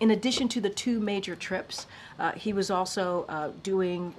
in addition to the 2 major trips, he was also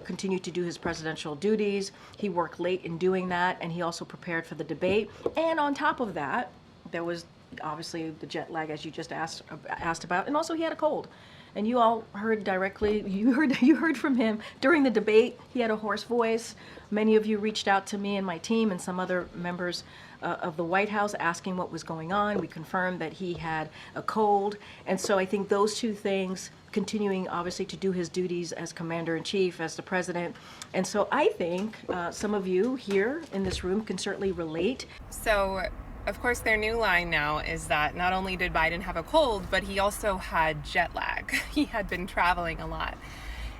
continued to do his presidential duties. He worked late in doing that, and he also prepared for the debate. And on top of that, there was obviously the jet lag, as you just asked about, and also he had a cold. And you all heard directly, you heard from him during the debate. He had a hoarse voice. Many of you reached out to me and my team and some other members of the White House asking what was going on. We confirmed that he had a cold. And so I think those 2 things, continuing obviously to do his duties as commander-in-chief, as the president. And so I think some of you here in this room can certainly relate. So, of course, their new line now is that not only did Biden have a cold, but he also had jet lag. He had been traveling a lot.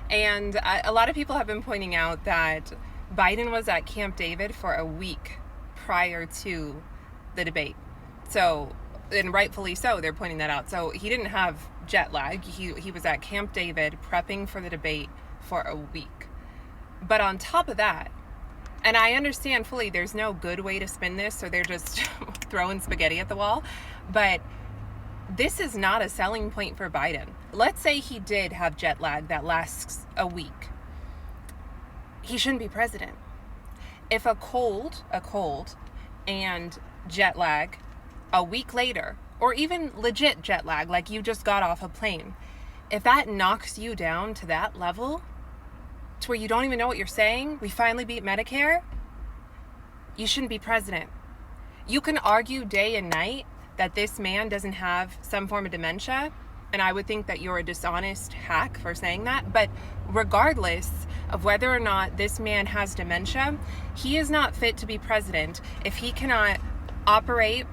And a lot of people have been pointing out that Biden was at Camp David for a week prior to the debate. So, and rightfully so, they're pointing that out. So he didn't have jet lag. He was at Camp David prepping for the debate for a week. But on top of that, and I understand fully there's no good way to spin this, so they're just throwing spaghetti at the wall, but this is not a selling point for Biden. Let's say he did have jet lag that lasts a week. He shouldn't be president. If a cold and jet lag a week later, or even legit jet lag, like you just got off a plane, if that knocks you down to that level, to where you don't even know what you're saying, we finally beat Medicare, you shouldn't be president. You can argue day and night that this man doesn't have some form of dementia, and I would think that you're a dishonest hack for saying that, but regardless of whether or not this man has dementia, he is not fit to be president if he cannot operate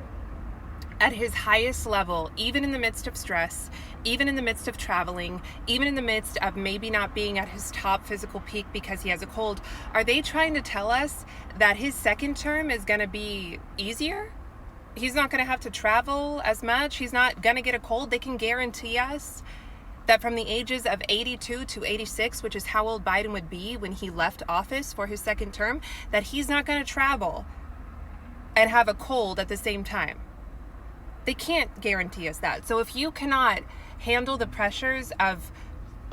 at his highest level, even in the midst of stress, even in the midst of traveling, even in the midst of maybe not being at his top physical peak because he has a cold. Are they trying to tell us that his second term is going to be easier? He's not going to have to travel as much. He's not going to get a cold. They can guarantee us that from the ages of 82 to 86, which is how old Biden would be when he left office for his second term, that he's not going to travel and have a cold at the same time. They can't guarantee us that. So if you cannot handle the pressures of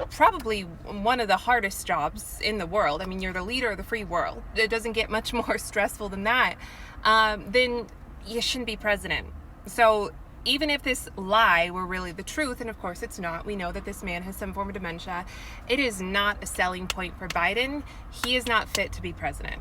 probably one of the hardest jobs in the world, I mean, you're the leader of the free world, it doesn't get much more stressful than that, then you shouldn't be president. So even if this lie were really the truth, and of course it's not, we know that this man has some form of dementia, it is not a selling point for Biden. He is not fit to be president.